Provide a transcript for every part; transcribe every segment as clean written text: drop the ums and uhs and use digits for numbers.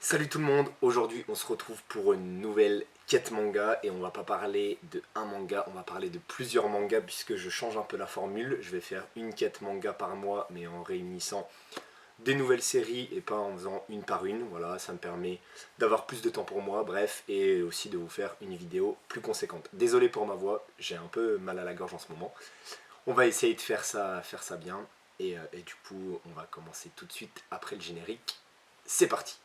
Salut tout le monde, aujourd'hui on se retrouve pour une nouvelle quête manga et on va pas parler de un manga, on va parler de plusieurs mangas puisque je change un peu la formule. Je vais faire une quête manga par mois mais en réunissant des nouvelles séries et pas en faisant une par une. Voilà, ça me permet d'avoir plus de temps pour moi, bref, et aussi de vous faire une vidéo plus conséquente. Désolé pour ma voix, j'ai un peu mal à la gorge en ce moment. On va essayer de faire ça bien et du coup on va commencer tout de suite après le générique. C'est parti.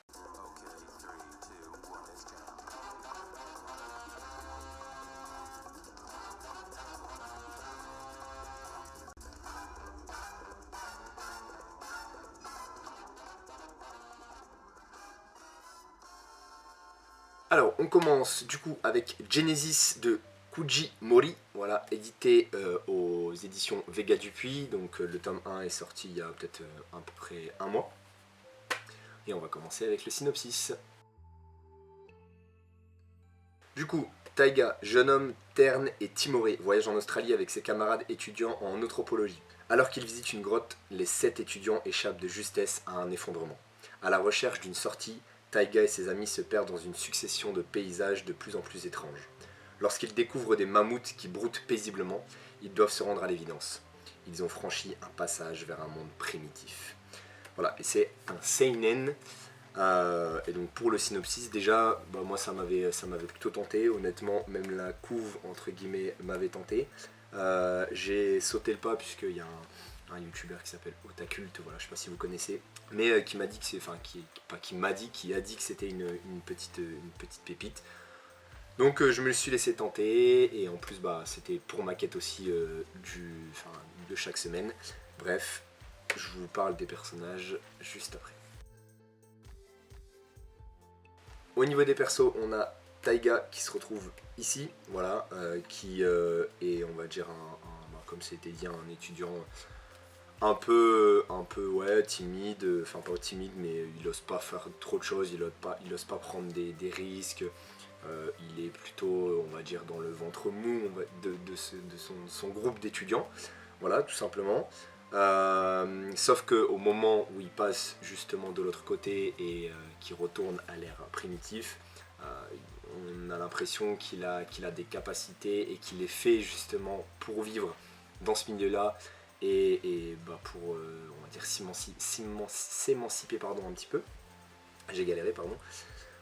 Alors, on commence du coup avec Genesis de Kujimori, voilà, édité aux éditions Vega Dupuis. Donc, le tome 1 est sorti il y a peut-être à peu près un mois. Et on va commencer avec le synopsis. Du coup, Taiga, jeune homme terne et timoré, voyage en Australie avec ses camarades étudiants en anthropologie. Alors qu'il visite une grotte, les 7 étudiants échappent de justesse à un effondrement. À la recherche d'une sortie, Taiga et ses amis se perdent dans une succession de paysages de plus en plus étranges. Lorsqu'ils découvrent des mammouths qui broutent paisiblement, ils doivent se rendre à l'évidence. Ils ont franchi un passage vers un monde primitif. Voilà, et c'est un seinen. Et donc pour le synopsis, déjà, bah, moi ça m'avait plutôt tenté, honnêtement, même la couve entre guillemets m'avait tenté. J'ai sauté le pas puisqu'il y a un youtubeur qui s'appelle Otakult, voilà, je sais pas si vous connaissez, mais qui m'a dit que c'est, enfin qui a dit que c'était une petite pépite. Donc je me le suis laissé tenter et en plus bah c'était pour ma quête aussi de chaque semaine. Bref, je vous parle des personnages juste après. Au niveau des persos, on a Taiga qui se retrouve ici, voilà, qui est, on va dire, comme c'était dit, un étudiant ouais, timide, enfin pas timide, mais il n'ose pas faire trop de choses, il ose pas prendre des risques. Il est plutôt, on va dire, dans le ventre mou de son groupe d'étudiants, voilà, tout simplement. Sauf qu'au moment où il passe justement de l'autre côté et qu'il retourne à l'ère primitif, on a l'impression qu'il a des capacités et qu'il est fait justement pour vivre dans ce milieu-là et bah pour, on va dire, s'émanciper pardon, un petit peu. J'ai galéré, pardon.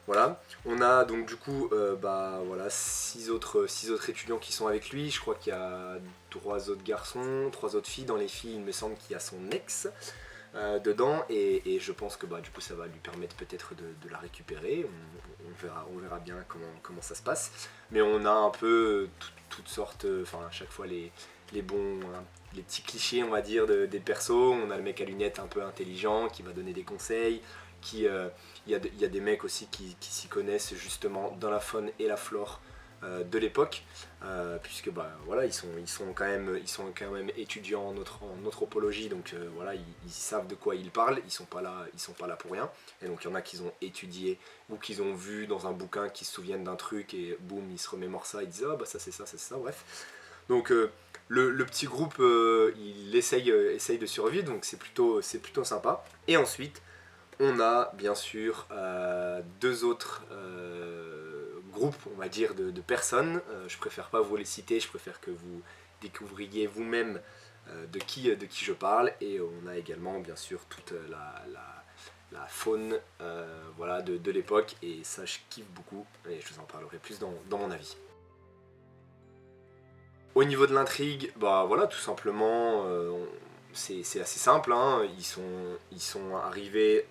Voilà, on a donc du coup bah, voilà, 6 autres étudiants qui sont avec lui. Je crois qu'il y a 3 autres garçons, 3 autres filles. Dans les filles, il me semble qu'il y a son ex dedans et je pense que bah, du coup ça va lui permettre peut-être de la récupérer. On verra bien comment ça se passe. Mais on a un peu toutes sortes, enfin à chaque fois les bons, hein, les petits clichés on va dire des persos. On a le mec à lunettes un peu intelligent qui va donner des conseils. Il y a des mecs aussi qui s'y connaissent justement dans la faune et la flore de l'époque, puisque bah, voilà, ils sont quand même étudiants en anthropologie, donc voilà, ils savent de quoi ils parlent, ils sont pas là pour rien. Et donc il y en a qui ont étudié ou qu'ils ont vu dans un bouquin, qui se souviennent d'un truc et boum, ils se remémorent ça, ils disent ah bah ça c'est ça, bref. Donc le petit groupe il essaye de survivre, donc c'est plutôt sympa. Et ensuite on a bien sûr 2 autres groupes, on va dire, de personnes. Je préfère pas vous les citer, je préfère que vous découvriez vous-même de qui je parle. Et on a également bien sûr toute la faune voilà, de l'époque. Et ça, je kiffe beaucoup. Et je vous en parlerai plus dans mon avis. Au niveau de l'intrigue, bah voilà, tout simplement, c'est assez simple. Hein. Ils sont arrivés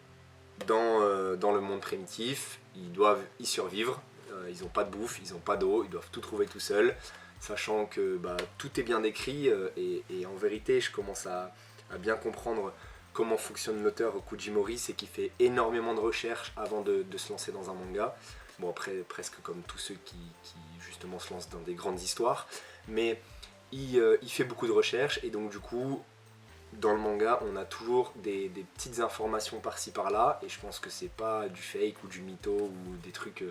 dans le monde primitif, ils doivent y survivre, ils n'ont pas de bouffe, ils n'ont pas d'eau, ils doivent tout trouver tout seuls, sachant que bah, tout est bien décrit et en vérité je commence à bien comprendre comment fonctionne l'auteur Kujimori, c'est qu'il fait énormément de recherches avant de se lancer dans un manga. Bon après presque comme tous ceux qui justement se lancent dans des grandes histoires, mais il fait beaucoup de recherches et donc du coup dans le manga, on a toujours des petites informations par-ci par-là, et je pense que c'est pas du fake ou du mytho ou des trucs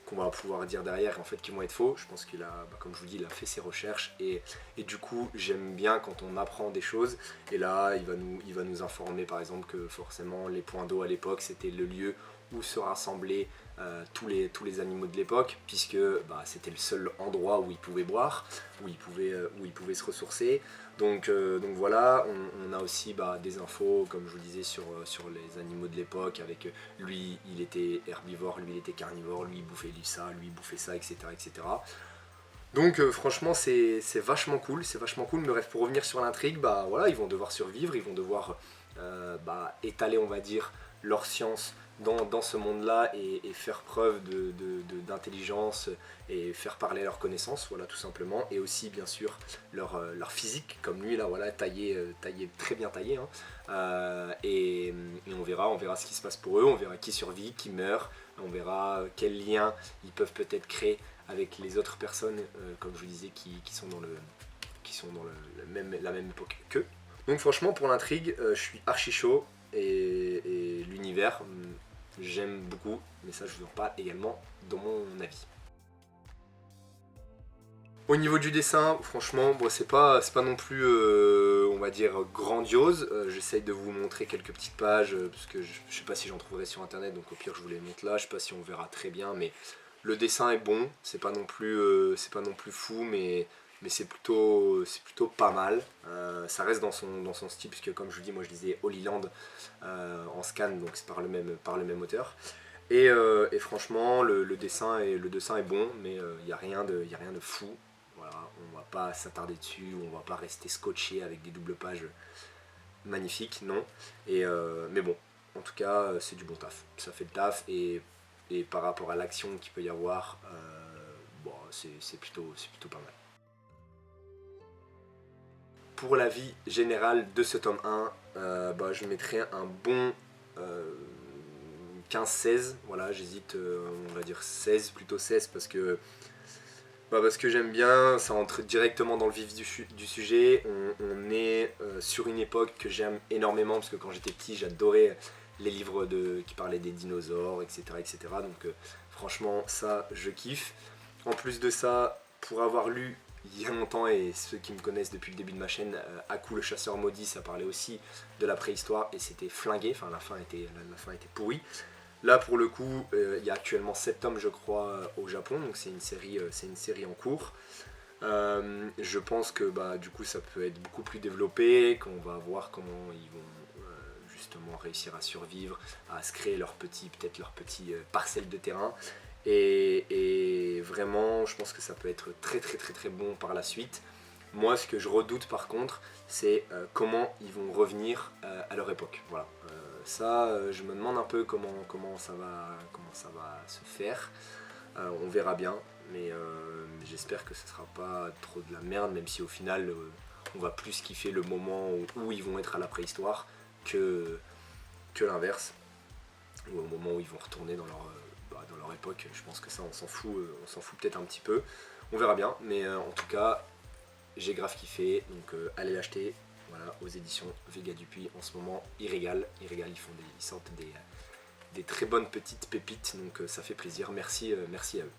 qu'on va pouvoir dire derrière en fait qui vont être faux. Je pense qu'il a, bah, comme je vous dis, il a fait ses recherches et du coup j'aime bien quand on apprend des choses. Et là, il va nous informer par exemple que forcément les points d'eau à l'époque c'était le lieu où se rassemblaient tous les animaux de l'époque, puisque c'était le seul endroit où ils pouvaient boire, où ils pouvaient se ressourcer. Donc voilà, on a aussi des infos, comme je vous disais, sur les animaux de l'époque, avec lui, il était herbivore, lui, il était carnivore, lui, il bouffait ça, lui, il bouffait ça, etc. etc. Donc franchement c'est vachement cool, Mais bref, pour revenir sur l'intrigue, voilà, ils vont devoir survivre, ils vont devoir étaler, on va dire, leur science dans ce monde-là et faire preuve d'intelligence et faire parler leurs connaissances, voilà, tout simplement. Et aussi, bien sûr, leur physique, comme lui, là, voilà, très bien taillé. Hein. Et on verra ce qui se passe pour eux, on verra qui survit, qui meurt, on verra quels liens ils peuvent peut-être créer avec les autres personnes, comme je vous disais, qui sont dans la même époque qu'eux. Donc franchement, pour l'intrigue, je suis archi chaud et l'univers, j'aime beaucoup, mais ça je vous en parle également dans mon avis. Au niveau du dessin, franchement, c'est pas non plus, on va dire, grandiose. J'essaye de vous montrer quelques petites pages, parce que je sais pas si j'en trouverai sur internet, donc au pire je vous les montre là. Je sais pas si on verra très bien, mais le dessin est bon. C'est pas non plus fou, mais c'est plutôt pas mal. Ça reste dans son style, puisque comme je vous dis, moi je lisais Holy Land en scan, donc c'est par le même auteur. Et franchement, le dessin est bon, mais il n'y a rien de fou. Voilà, on va pas s'attarder dessus, on va pas rester scotché avec des doubles pages magnifiques, non. Mais bon, en tout cas, c'est du bon taf. Ça fait le taf et par rapport à l'action qu'il peut y avoir, c'est plutôt pas mal. Pour l'avis général de ce tome 1, je mettrais un bon 15-16, voilà, j'hésite, on va dire 16, plutôt 16 parce que j'aime bien, ça entre directement dans le vif du sujet. On est sur une époque que j'aime énormément parce que quand j'étais petit, j'adorais les livres qui parlaient des dinosaures, etc. etc. Donc franchement, ça, je kiffe. En plus de ça, pour avoir lu il y a longtemps, et ceux qui me connaissent depuis le début de ma chaîne, Aku le chasseur maudit, ça parlait aussi de la préhistoire et c'était flingué, enfin la fin était pourrie. Là, pour le coup, il y a actuellement 7 tomes, je crois, au Japon, donc c'est une série en cours. Je pense que du coup, ça peut être beaucoup plus développé, qu'on va voir comment ils vont justement réussir à survivre, à se créer peut-être leur petit parcelle de terrain. Et vraiment, je pense que ça peut être très très très très bon par la suite. Moi, ce que je redoute par contre, c'est comment ils vont revenir à leur époque. Voilà. Ça, je me demande un peu comment ça va se faire. On verra bien, mais j'espère que ce sera pas trop de la merde, même si au final, on va plus kiffer le moment où ils vont être à la préhistoire que l'inverse, ou au moment où ils vont retourner dans leur époque. Je pense que ça, on s'en fout peut-être un petit peu. On verra bien, mais en tout cas, j'ai grave kiffé, donc allez l'acheter. Voilà, aux éditions Vega Dupuis en ce moment, ils régalent, ils sortent des très bonnes petites pépites, donc ça fait plaisir, merci à eux.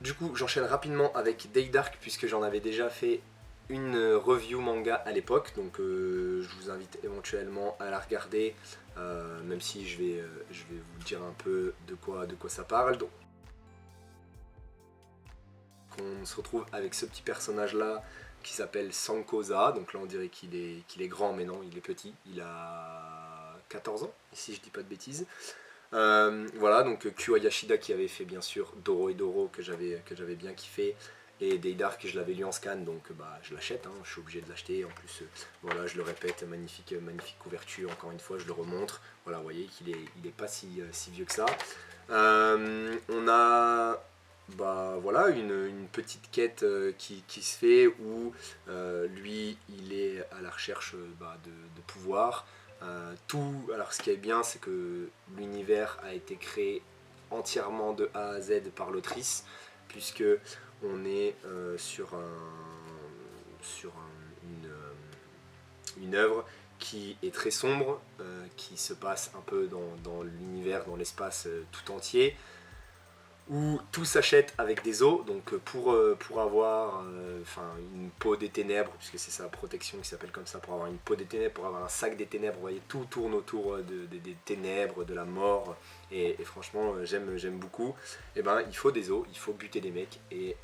Du coup, j'enchaîne rapidement avec Day Dark, puisque j'en avais déjà fait une review manga à l'époque, donc je vous invite éventuellement à la regarder, même si je vais vous dire un peu de quoi ça parle. Donc, on se retrouve avec ce petit personnage là qui s'appelle Sankoza, donc là on dirait qu'il est grand, mais non, il est petit, il a 14 ans, si je dis pas de bêtises. Voilà, donc Kyo Yashida qui avait fait bien sûr Doro et Doro que j'avais bien kiffé, et Day Dark je l'avais lu en scan, donc je l'achète, hein, je suis obligé de l'acheter. En plus voilà, je le répète, magnifique couverture, encore une fois je le remontre, voilà, vous voyez qu'il est pas si vieux que ça. On a voilà une petite quête qui se fait où lui il est à la recherche de pouvoir. Alors ce qui est bien, c'est que l'univers a été créé entièrement de A à Z par l'autrice, puisque on est une œuvre qui est très sombre, qui se passe un peu dans l'univers, dans l'espace tout entier. où tout s'achète avec des os, donc pour avoir une peau des ténèbres, puisque c'est sa protection qui s'appelle comme ça, pour avoir une peau des ténèbres, pour avoir un sac des ténèbres, vous voyez, tout tourne autour des ténèbres, de la mort, et franchement j'aime beaucoup. Et ben il faut des os, il faut buter des mecs, et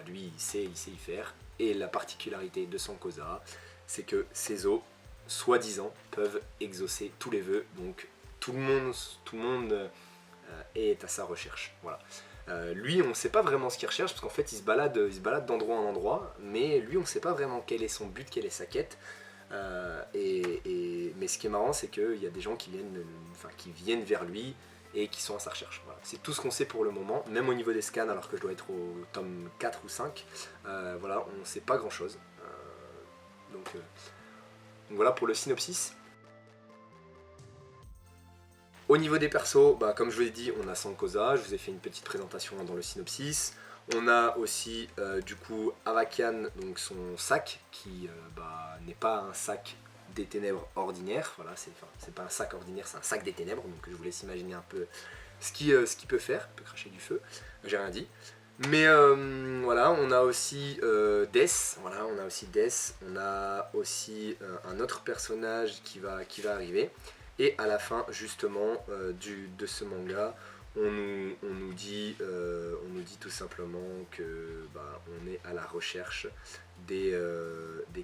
lui il sait y faire, et la particularité de Sankoza, c'est que ces os, soi-disant, peuvent exaucer tous les vœux, donc tout le monde est à sa recherche. Voilà. Lui, on ne sait pas vraiment ce qu'il recherche, parce qu'en fait, il se balade d'endroit en endroit, mais lui, on ne sait pas vraiment quel est son but, quelle est sa quête. Mais ce qui est marrant, c'est qu'il y a des gens qui viennent vers lui et qui sont à sa recherche. Voilà. C'est tout ce qu'on sait pour le moment, même au niveau des scans, alors que je dois être au tome 4 ou 5. Voilà, on ne sait pas grand-chose. Donc voilà pour le synopsis. Au niveau des persos, comme je vous l'ai dit, on a Sankoza, je vous ai fait une petite présentation dans le synopsis. On a aussi du coup Avakian, donc son sac, qui n'est pas un sac des ténèbres ordinaire. Voilà, c'est pas un sac ordinaire, c'est un sac des ténèbres, donc je vous laisse imaginer un peu ce qu'il peut faire, il peut cracher du feu, j'ai rien dit. Mais voilà, on a aussi Death, voilà, on a aussi un autre personnage qui va arriver. Et à la fin, justement, de ce manga, on nous dit tout simplement que on est à la recherche des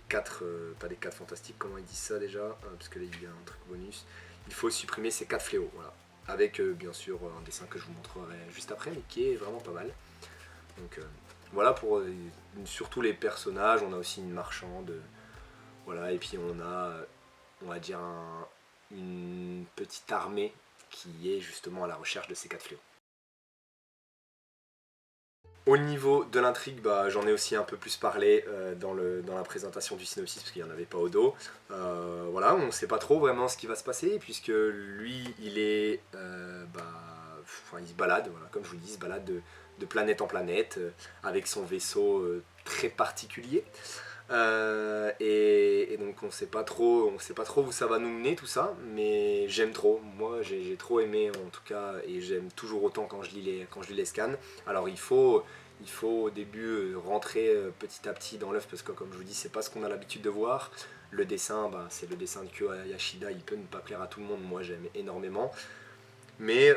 4, pas des 4 fantastiques, comment ils disent ça déjà, parce que là il y a un truc bonus. Il faut supprimer ces 4 fléaux, voilà. Avec bien sûr un dessin que je vous montrerai juste après, mais qui est vraiment pas mal. Donc voilà pour surtout les personnages, on a aussi une marchande, voilà, et puis on va dire une petite armée qui est justement à la recherche de ces 4 fléaux. Au niveau de l'intrigue, j'en ai aussi un peu plus parlé dans la présentation du synopsis parce qu'il n'y en avait pas au dos. Voilà, on ne sait pas trop vraiment ce qui va se passer puisque lui, il est, il se balade, voilà, comme je vous dis, il se balade de planète en planète avec son vaisseau très particulier. Et donc on sait pas trop où ça va nous mener tout ça, mais j'aime trop. Moi j'ai trop aimé en tout cas, et j'aime toujours autant quand je lis les scans. Alors il faut au début rentrer petit à petit dans l'œuf parce que comme je vous dis c'est pas ce qu'on a l'habitude de voir. Le dessin, c'est le dessin de Kyo Yashida, il peut ne pas plaire à tout le monde, moi j'aime énormément. Mais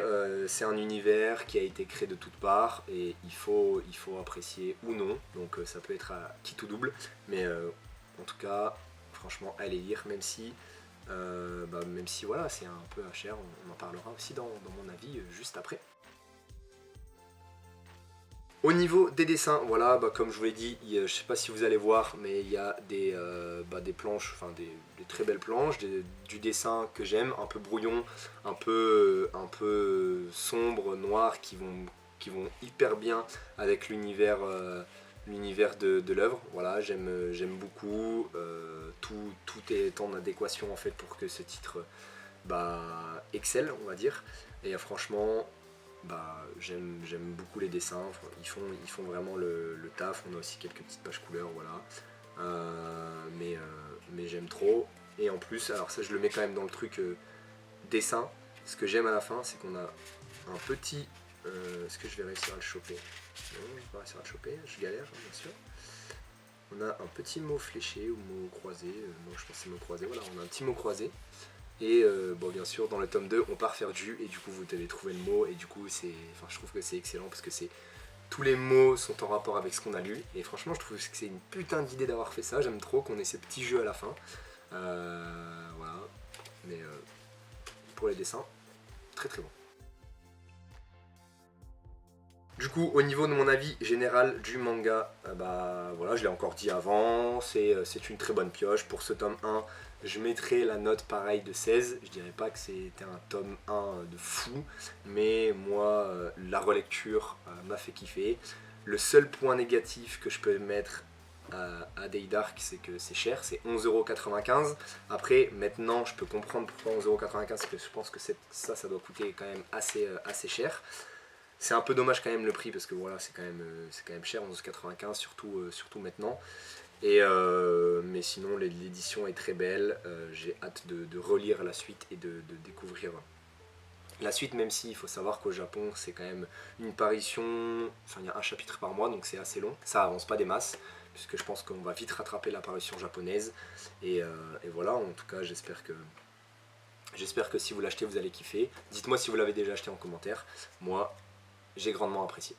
c'est un univers qui a été créé de toutes parts et il faut apprécier ou non. Donc ça peut être à qui tout double. Mais en tout cas, franchement, allez lire, même si voilà, c'est un peu cher. On en parlera aussi dans mon avis juste après. Au niveau des dessins, voilà, comme je vous l'ai dit, je ne sais pas si vous allez voir, mais il y a des planches, enfin des très belles planches, du dessin que j'aime, un peu brouillon, un peu sombre, noir, qui vont hyper bien avec l'univers de l'œuvre. Voilà, j'aime beaucoup, tout est en adéquation en fait pour que ce titre excelle, on va dire. Et franchement, j'aime beaucoup les dessins, ils font vraiment le taf. On a aussi quelques petites pages couleurs, voilà. Mais j'aime trop. Et en plus, alors ça je le mets quand même dans le truc dessin. Ce que j'aime à la fin, c'est qu'on a un petit... Est-ce que je vais réussir à le choper? Non, je vais pas réussir à le choper, je galère bien sûr. On a un petit mot fléché ou mot croisé, non je pense que c'est mot croisé, voilà, on a un petit mot croisé. Et bien sûr, dans le tome 2, on part faire du, et du coup, vous devez trouver le mot, et du coup, je trouve que c'est excellent parce que tous les mots sont en rapport avec ce qu'on a lu, et franchement, je trouve que c'est une putain d'idée d'avoir fait ça. J'aime trop qu'on ait ces petits jeux à la fin. Voilà. Mais pour les dessins, très très bon. Du coup, au niveau de mon avis général du manga, voilà, je l'ai encore dit avant, c'est une très bonne pioche. Pour ce tome 1, je mettrai la note pareille de 16. Je dirais pas que c'était un tome 1 de fou, mais moi, la relecture m'a fait kiffer. Le seul point négatif que je peux mettre à Day Dark, c'est que c'est cher, c'est 11,95€. Après, maintenant, je peux comprendre pourquoi 11,95€, parce que je pense que ça doit coûter quand même assez cher. C'est un peu dommage quand même le prix parce que voilà, c'est quand même cher, 11,95 surtout maintenant. Mais sinon l'édition est très belle, j'ai hâte de relire la suite et de découvrir La suite, même s'il faut savoir qu'au Japon, c'est quand même une parution, enfin il y a un chapitre par mois, donc c'est assez long. Ça avance pas des masses, puisque je pense qu'on va vite rattraper la parution japonaise. Et voilà, en tout cas, j'espère que si vous l'achetez, vous allez kiffer. Dites-moi si vous l'avez déjà acheté en commentaire. Moi, j'ai grandement apprécié.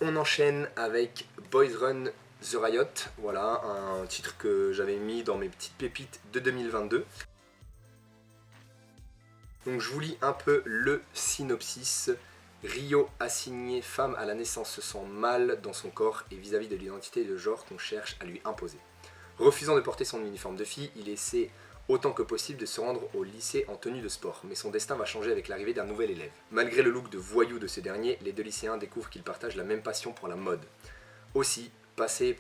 On enchaîne avec Boys Run The Riot, voilà, un titre que j'avais mis dans mes petites pépites de 2022. Donc je vous lis un peu le synopsis. Ryo, assignée femme à la naissance, se sent mal dans son corps et vis-à-vis de l'identité de genre qu'on cherche à lui imposer. Refusant de porter son uniforme de fille, il essaie autant que possible de se rendre au lycée en tenue de sport, mais son destin va changer avec l'arrivée d'un nouvel élève. Malgré le look de voyou de ce dernier, les deux lycéens découvrent qu'ils partagent la même passion pour la mode. Aussi, passer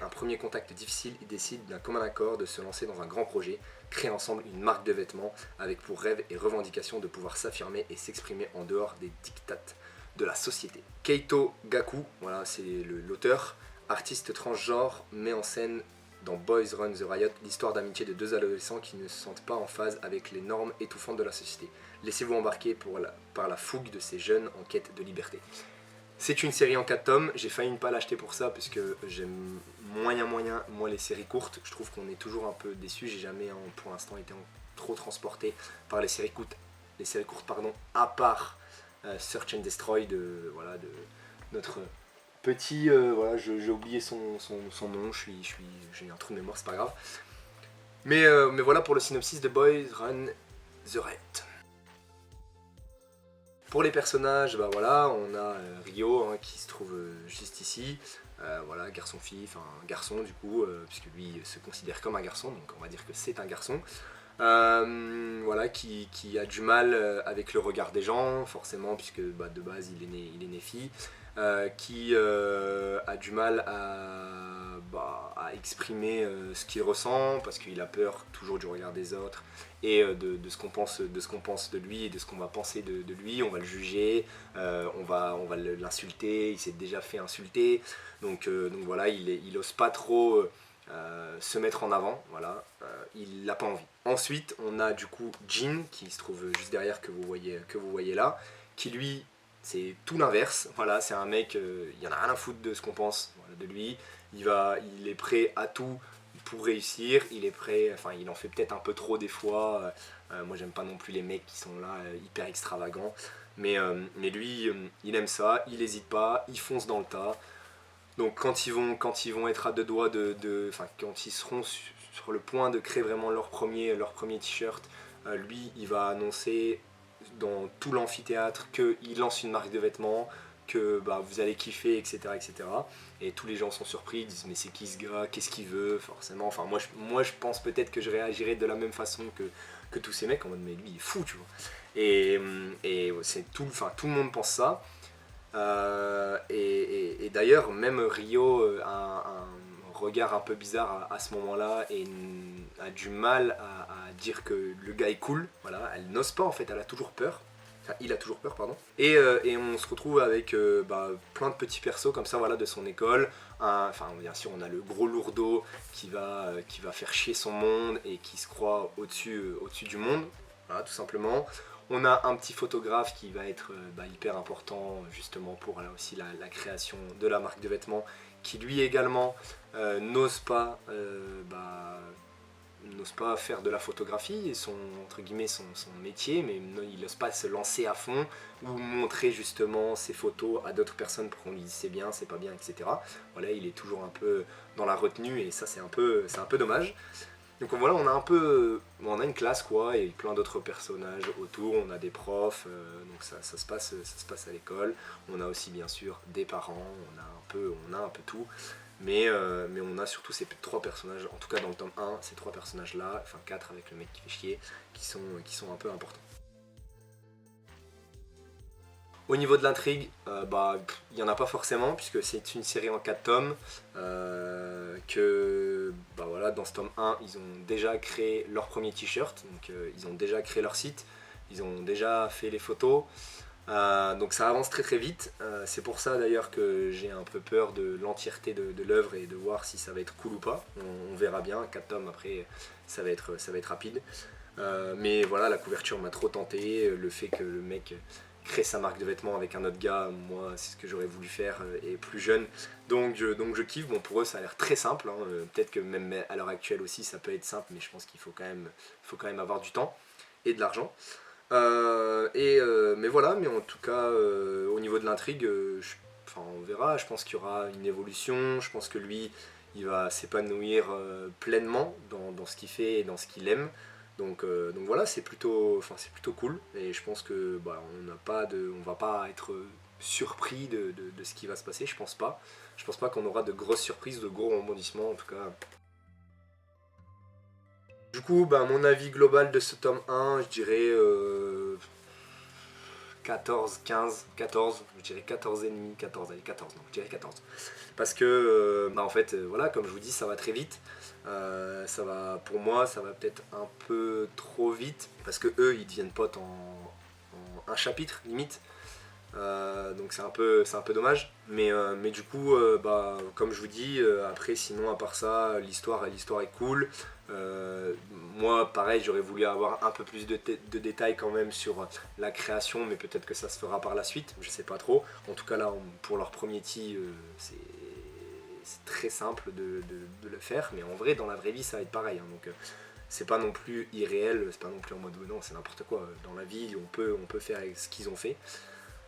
un premier contact difficile, ils décident d'un commun accord de se lancer dans un grand projet, créer ensemble une marque de vêtements avec pour rêve et revendication de pouvoir s'affirmer et s'exprimer en dehors des dictates de la société. Keito Gaku, voilà, c'est l'auteur, artiste transgenre, met en scène dans Boys Run The Riot l'histoire d'amitié de deux adolescents qui ne se sentent pas en phase avec les normes étouffantes de la société. Laissez-vous embarquer par la fougue de ces jeunes en quête de liberté. C'est une série en 4 tomes, j'ai failli ne pas l'acheter pour ça parce que j'aime moyen moi les séries courtes. Je trouve qu'on est toujours un peu déçu, j'ai jamais pour l'instant été trop transporté par les séries courtes, à part Search and Destroy de notre petit, voilà, j'ai oublié son nom, j'ai un trou de mémoire, c'est pas grave. Mais voilà pour le synopsis de Boys Run The Riot. Pour les personnages, bah voilà, on a Ryo qui se trouve juste ici, voilà, garçon-fille, enfin garçon du coup, puisque lui se considère comme un garçon, donc on va dire que c'est un garçon. Voilà, qui a du mal avec le regard des gens, forcément, puisque bah, de base il est né fille, qui a du mal à exprimer ce qu'il ressent, parce qu'il a peur toujours du regard des autres, et de ce qu'on pense de lui, et de ce qu'on va penser de lui. On va le juger, on va l'insulter, il s'est déjà fait insulter, donc voilà, il ose pas trop se mettre en avant, voilà, il n'a pas envie. Ensuite, on a du coup Jin qui se trouve juste derrière, que vous voyez là, qui lui, c'est tout l'inverse. Voilà, c'est un mec, il y en a rien à foutre de ce qu'on pense, voilà, de lui. Il est prêt à tout pour réussir. Il est prêt, enfin, il en fait peut-être un peu trop des fois. Moi, j'aime pas non plus les mecs qui sont là hyper extravagants. Mais lui, il aime ça. Il hésite pas. Il fonce dans le tas. Donc quand ils vont être à deux doigts enfin quand ils seront sur le point de créer vraiment leur premier t-shirt, lui il va annoncer dans tout l'amphithéâtre qu'il lance une marque de vêtements, que bah, vous allez kiffer, etc., etc. Et tous les gens sont surpris, ils disent mais c'est qui ce gars, qu'est-ce qu'il veut, forcément. Enfin moi je pense peut-être que je réagirais de la même façon que tous ces mecs, en mode mais lui il est fou, tu vois. Et c'est tout, enfin tout le monde pense ça. Et d'ailleurs, même Rio a un regard un peu bizarre à ce moment-là et a du mal à dire que le gars est cool. Voilà, elle n'ose pas en fait, elle a toujours peur. Enfin, il a toujours peur, pardon. Et on se retrouve avec plein de petits persos comme ça, voilà, de son école. Enfin, bien sûr, on a le gros lourdeau qui va faire chier son monde et qui se croit au-dessus du monde. Voilà, tout simplement. On a un petit photographe qui va être hyper important justement pour là aussi la création de la marque de vêtements, qui lui également n'ose pas faire de la photographie, entre guillemets son métier, mais il n'ose pas se lancer à fond ou montrer justement ses photos à d'autres personnes pour qu'on lui dise c'est bien, c'est pas bien, etc. Voilà, il est toujours un peu dans la retenue et ça c'est un peu dommage. Donc voilà, on a une classe quoi, et plein d'autres personnages autour, on a des profs, donc ça se passe à l'école. On a aussi bien sûr des parents, on a un peu tout, mais on a surtout ces trois personnages, en tout cas dans le tome 1, ces trois personnages là, enfin 4 avec le mec qui fait chier, qui sont un peu importants. Au niveau de l'intrigue, il n'y en a pas forcément, puisque c'est une série en 4 tomes, que voilà, dans ce tome 1, ils ont déjà créé leur premier t-shirt, donc ils ont déjà créé leur site, ils ont déjà fait les photos, Donc ça avance très très vite. C'est pour ça d'ailleurs que j'ai un peu peur de l'entièreté de l'œuvre et de voir si ça va être cool ou pas. On verra bien. 4 tomes après, ça va être rapide. Mais voilà, la couverture m'a trop tenté. Le fait que le mec crée sa marque de vêtements avec un autre gars, moi c'est ce que j'aurais voulu faire et plus jeune. Donc je kiffe. Bon, pour eux ça a l'air très simple. Hein. Peut-être que même à l'heure actuelle aussi ça peut être simple, mais je pense qu'il faut quand même avoir du temps et de l'argent. Mais voilà, mais en tout cas, au niveau de l'intrigue, enfin, on verra. Je pense qu'il y aura une évolution. Je pense que lui, il va s'épanouir pleinement dans ce qu'il fait et dans ce qu'il aime. Donc voilà, c'est plutôt cool. Et je pense que bah, on va pas être surpris de ce qui va se passer. Je pense pas. Je pense pas qu'on aura de grosses surprises, de gros rebondissements en tout cas. Du coup, bah, mon avis global de ce tome 1, je dirais 14, 15, 14, je dirais 14 et demi, 14, allez 14, non, je dirais 14. Parce que, bah, en fait, voilà, comme je vous dis, ça va très vite. Pour moi, ça va peut-être un peu trop vite, parce que eux, ils deviennent potes en un chapitre, limite. Donc c'est un peu dommage. Mais du coup, bah, comme je vous dis, après sinon à part ça, l'histoire est cool. Moi pareil, j'aurais voulu avoir un peu plus de détails quand même sur la création, mais peut-être que ça se fera par la suite, je sais pas trop. En tout cas là, pour leur premier tee, c'est très simple de le faire, mais en vrai, dans la vraie vie, ça va être pareil. Hein. Donc c'est pas non plus irréel, c'est pas non plus en mode non, c'est n'importe quoi. Dans la vie, on peut faire avec ce qu'ils ont fait.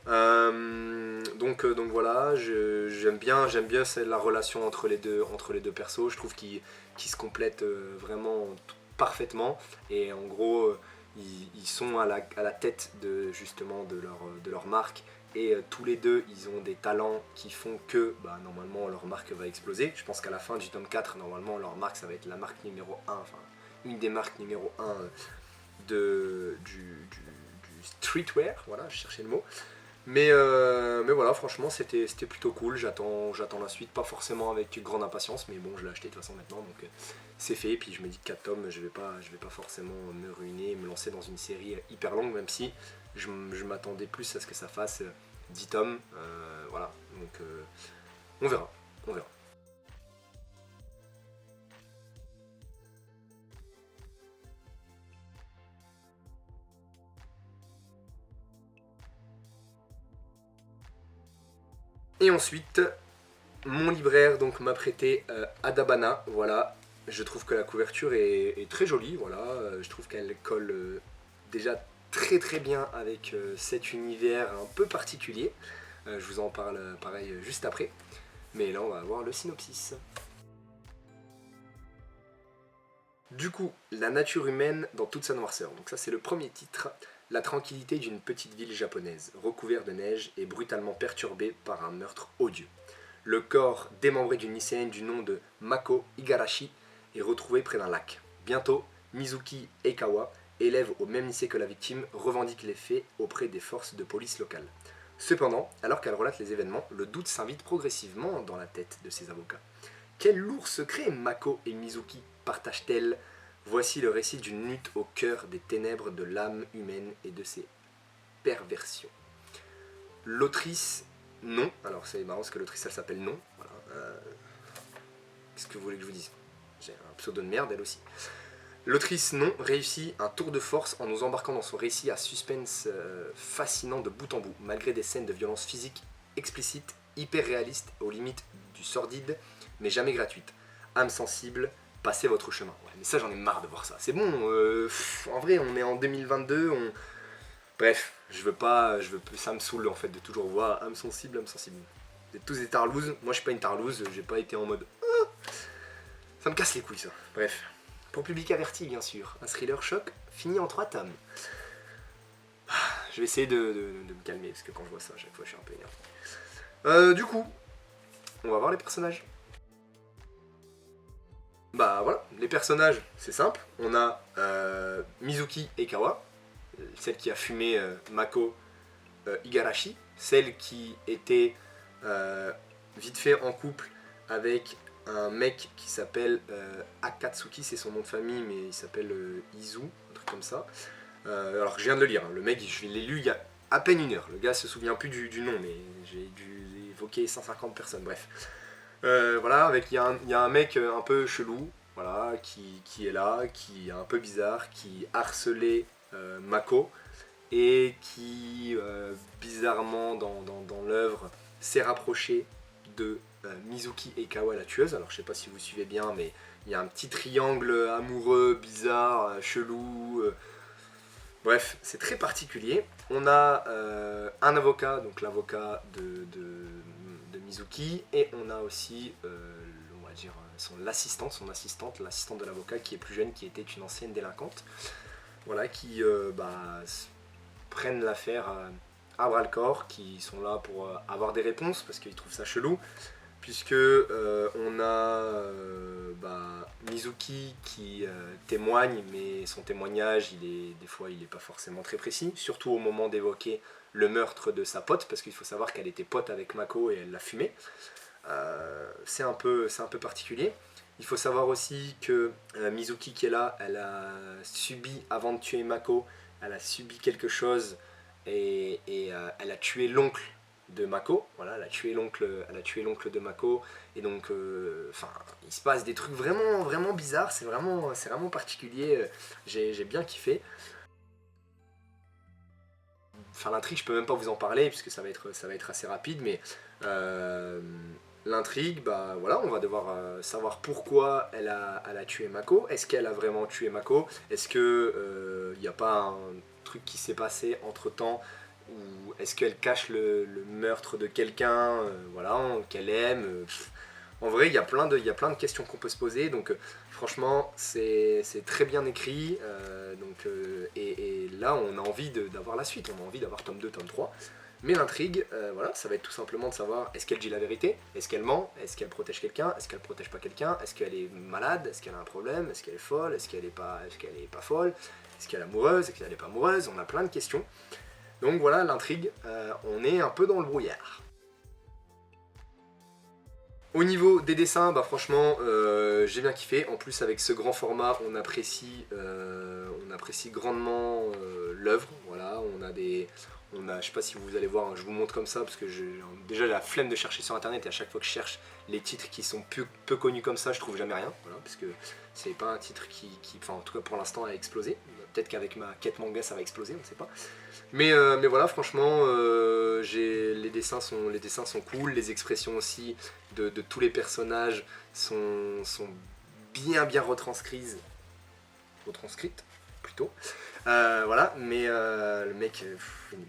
Donc voilà, j'aime bien la relation entre les deux persos. Je trouve qu'ils se complètent vraiment parfaitement. Et en gros, ils sont à la tête justement de leur marque. Et tous les deux, ils ont des talents qui font que bah, normalement leur marque va exploser. Je pense qu'à la fin du tome 4, normalement leur marque, ça va être la marque numéro 1, enfin une des marques numéro 1 du streetwear. Voilà, je cherchais le mot. Mais voilà, franchement, c'était plutôt cool. J'attends la suite, pas forcément avec grande impatience, mais bon, je l'ai acheté de toute façon maintenant, donc c'est fait. Et puis je me dis que 4 tomes, je vais pas forcément me ruiner, me lancer dans une série hyper longue, même si je m'attendais plus à ce que ça fasse 10 tomes. Voilà, donc on verra, on verra. Et ensuite, mon libraire donc m'a prêté Adabana, voilà. Je trouve que la couverture est très jolie, voilà. Je trouve qu'elle colle déjà très très bien avec cet univers un peu particulier. Je vous en parle pareil juste après. Mais là on va voir le synopsis. Du coup, la nature humaine dans toute sa noirceur. Donc ça c'est le premier titre. La tranquillité d'une petite ville japonaise, recouverte de neige et brutalement perturbée par un meurtre odieux. Le corps démembré d'une lycéenne du nom de Mako Igarashi est retrouvé près d'un lac. Bientôt, Mizuki Eikawa, élève au même lycée que la victime, revendique les faits auprès des forces de police locales. Cependant, alors qu'elle relate les événements, le doute s'invite progressivement dans la tête de ses avocats. Quel lourd secret Mako et Mizuki partagent-elles? Voici le récit d'une lutte au cœur des ténèbres de l'âme humaine et de ses perversions. L'autrice, non. Alors c'est marrant parce que l'autrice elle s'appelle Non. Voilà. Qu'est-ce que vous voulez que je vous dise? J'ai un pseudo de merde elle aussi. L'autrice Non réussit un tour de force en nous embarquant dans son récit à suspense fascinant de bout en bout, malgré des scènes de violence physique explicites, hyper réalistes, aux limites du sordide, mais jamais gratuites. Âme sensible, passez votre chemin. Ouais, mais ça j'en ai marre de voir ça. C'est bon, en vrai on est en 2022, bref, ça me saoule en fait de toujours voir âme sensible, âme sensible. Vous êtes tous des tarlouses, moi je suis pas une tarlouse, j'ai pas été en mode ça me casse les couilles ça. Bref. Pour public averti bien sûr, un thriller choc fini en 3 tomes. Je vais essayer de me calmer parce que quand je vois ça à chaque fois je suis un peu énervé. Du coup, on va voir les personnages. Bah voilà, les personnages c'est simple. On a Mizuki Eikawa, celle qui a fumé Mako Igarashi, celle qui était vite fait en couple avec un mec qui s'appelle Akatsuki, c'est son nom de famille, mais il s'appelle Izu, un truc comme ça. Alors je viens de le lire, hein. Le mec, je l'ai lu il y a à peine 1 heure. Le gars se souvient plus du nom, mais j'ai dû évoquer 150 personnes, bref. Voilà, il y a un mec un peu chelou, voilà, qui est là, qui est un peu bizarre, qui harcelait Mako, et qui, bizarrement, dans l'œuvre, s'est rapproché de Mizuki Ekawa, la tueuse. Alors je sais pas si vous suivez bien, mais il y a un petit triangle amoureux, bizarre, chelou. Bref, c'est très particulier. On a un avocat, donc l'avocat de Mizuki, et on a aussi, on va dire, l'assistante de l'avocat, qui est plus jeune, qui était une ancienne délinquante. Voilà, qui prennent l'affaire à bras le corps, qui sont là pour avoir des réponses, parce qu'ils trouvent ça chelou, puisque on a Mizuki qui témoigne, mais son témoignage, des fois, il n'est pas forcément très précis, surtout au moment d'évoquer le meurtre de sa pote, parce qu'il faut savoir qu'elle était pote avec Mako et elle l'a fumé. C'est un peu particulier. Il faut savoir aussi que Mizuki qui est là, elle a subi, avant de tuer Mako, elle a subi quelque chose, et elle a tué l'oncle de Mako. Voilà, elle a tué l'oncle de Mako, et donc il se passe des trucs vraiment vraiment bizarres, c'est vraiment particulier. J'ai bien kiffé. Enfin, l'intrigue, je peux même pas vous en parler puisque ça va être assez rapide, mais l'intrigue, bah voilà, on va devoir savoir pourquoi elle a tué Mako. Est-ce qu'elle a vraiment tué Mako? Est-ce que il n'y a pas un truc qui s'est passé entre temps, ou est-ce qu'elle cache le meurtre de quelqu'un, voilà, qu'elle aime? En vrai, il y a plein de questions qu'on peut se poser, donc franchement, c'est très bien écrit, et là, on a envie d'avoir la suite, on a envie d'avoir tome 2, tome 3. Mais l'intrigue, voilà, ça va être tout simplement de savoir, est-ce qu'elle dit la vérité? Est-ce qu'elle ment? Est-ce qu'elle protège quelqu'un? Est-ce qu'elle protège pas quelqu'un? Est-ce qu'elle est malade? Est-ce qu'elle a un problème? Est-ce qu'elle est folle? Est-ce qu'elle est pas folle? Est-ce qu'elle est amoureuse? Est-ce qu'elle est pas amoureuse? On a plein de questions. Donc voilà, l'intrigue, on est un peu dans le brouillard. Au niveau des dessins, bah franchement, j'ai bien kiffé. En plus, avec ce grand format, on apprécie grandement l'œuvre. Voilà, je sais pas si vous allez voir, hein, je vous montre comme ça parce que j'ai déjà la flemme de chercher sur internet, et à chaque fois que je cherche les titres qui sont peu connus comme ça, je trouve jamais rien. Voilà, parce que c'est pas un titre qui, enfin, en tout cas pour l'instant, a explosé. Peut-être qu'avec ma quête manga, ça va exploser, on ne sait pas. Mais voilà, franchement, les dessins sont cool, les expressions aussi de tous les personnages sont bien retranscrites plutôt. Voilà, mais le mec, il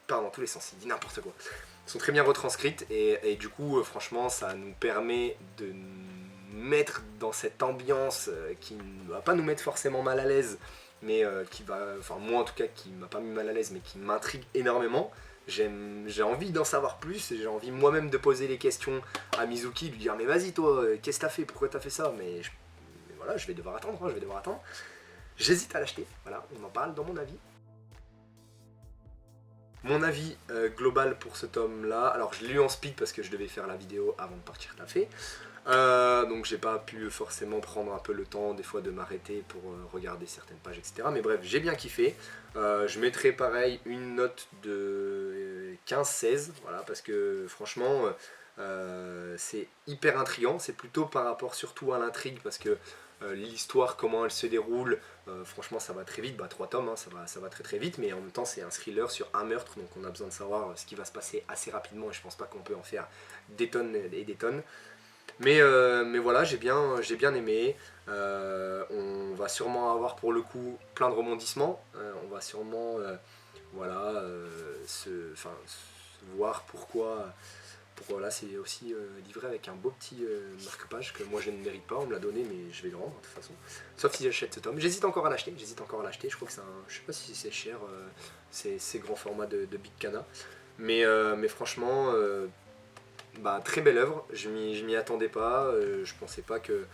part dans tous les sens, il dit n'importe quoi. Ils sont très bien retranscrites, et du coup, franchement, ça nous permet de nous mettre dans cette ambiance qui ne va pas nous mettre forcément mal à l'aise, mais qui va, enfin moi en tout cas, qui m'a pas mis mal à l'aise, mais qui m'intrigue énormément. J'ai envie d'en savoir plus, et j'ai envie moi-même de poser les questions à Mizuki, lui dire mais vas-y toi, qu'est-ce que t'as fait, pourquoi t'as fait ça, mais voilà, je vais devoir attendre, hein, J'hésite à l'acheter, voilà, on en parle dans mon avis. Mon avis global pour ce tome là, alors je l'ai lu en speed parce que je devais faire la vidéo avant de partir taffer. Donc j'ai pas pu forcément prendre un peu le temps des fois de m'arrêter pour regarder certaines pages, etc. Mais bref, j'ai bien kiffé. Je mettrai pareil une note de 15-16, voilà, parce que franchement c'est hyper intriguant. C'est plutôt par rapport surtout à l'intrigue, parce que l'histoire, comment elle se déroule, franchement ça va très vite, 3 tomes, hein, ça va très très vite, mais en même temps c'est un thriller sur un meurtre, donc on a besoin de savoir ce qui va se passer assez rapidement, et je pense pas qu'on peut en faire des tonnes et des tonnes. Mais voilà, j'ai bien aimé. On va sûrement avoir pour le coup plein de rebondissements. On va sûrement voilà, voir pourquoi là c'est aussi livré avec un beau petit marque-page que moi je ne mérite pas. On me l'a donné, mais je vais le rendre de toute façon. Sauf si j'achète ce tome. J'hésite encore à l'acheter. Je crois que c'est je sais pas si c'est cher, ces grands formats de Big Cana. Mais franchement. Très belle œuvre, je m'y attendais pas, je pensais pas que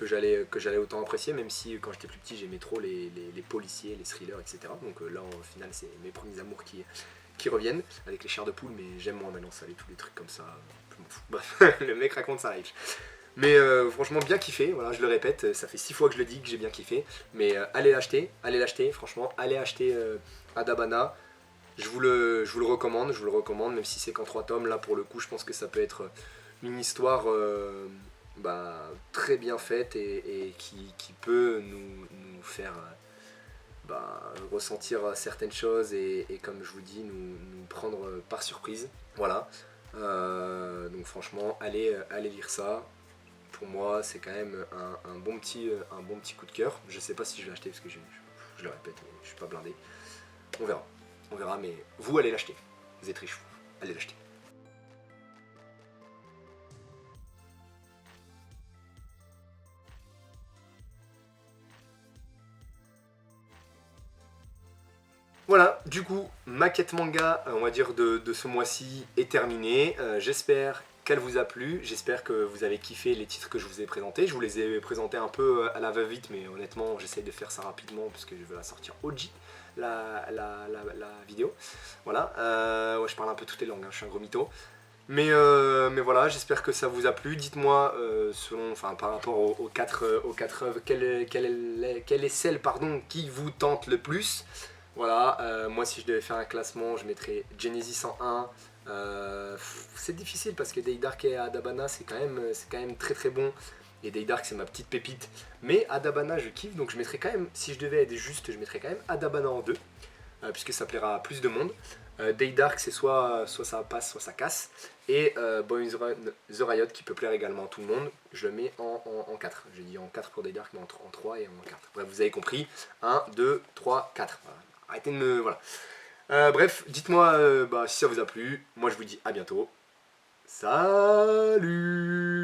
j'allais autant apprécier, même si quand j'étais plus petit j'aimais trop les policiers, les thrillers, etc. Donc là au final c'est mes premiers amours qui reviennent, avec les chairs de poule, mais j'aime moins maintenant ça, tous les trucs comme ça, je m'en fous. Bref, le mec raconte sa life. Mais franchement bien kiffé, voilà, je le répète, ça fait 6 fois que je le dis que j'ai bien kiffé, mais allez l'acheter, franchement, allez acheter Adabana. je vous le recommande, même si c'est qu'en 3 tomes. Là, pour le coup, je pense que ça peut être une histoire très bien faite et qui peut nous faire ressentir certaines choses et comme je vous dis, nous prendre par surprise. Voilà. Donc franchement, allez lire ça. Pour moi, c'est quand même un bon petit coup de cœur. Je sais pas si je vais l'acheter parce que je le répète, mais je suis pas blindé. On verra. On verra, mais vous allez l'acheter. Vous êtes riches, allez l'acheter. Voilà, du coup, ma quête manga, on va dire, de ce mois-ci est terminée. J'espère qu'elle vous a plu, j'espère que vous avez kiffé les titres que je vous ai présentés. Je vous les ai présentés un peu à la va-vite, mais honnêtement, j'essaye de faire ça rapidement parce que je veux la sortir OG, la vidéo. Voilà, ouais, je parle un peu toutes les langues, hein, je suis un gros mytho. Mais voilà, j'espère que ça vous a plu. Dites-moi, par rapport aux quatre œuvres, quelle est celle qui vous tente le plus. Voilà, moi si je devais faire un classement, je mettrais Genesis en 1. C'est difficile parce que Day Dark et Adabana c'est quand même très très bon. Et Day Dark c'est ma petite pépite. Mais Adabana je kiffe, donc je mettrais quand même, si je devais être juste, je mettrais quand même Adabana en 2 puisque ça plaira à plus de monde. Day Dark, c'est soit ça passe, soit ça casse. Et Boys Run The Riot, qui peut plaire également à tout le monde, je le mets en 4. J'ai dit en 4 pour Day Dark, mais en 3 et en 4. Bref, vous avez compris. 1, 2, 3, 4. Voilà. Arrêtez de me... Voilà. Bref, dites-moi si ça vous a plu. Moi, je vous dis à bientôt. Salut!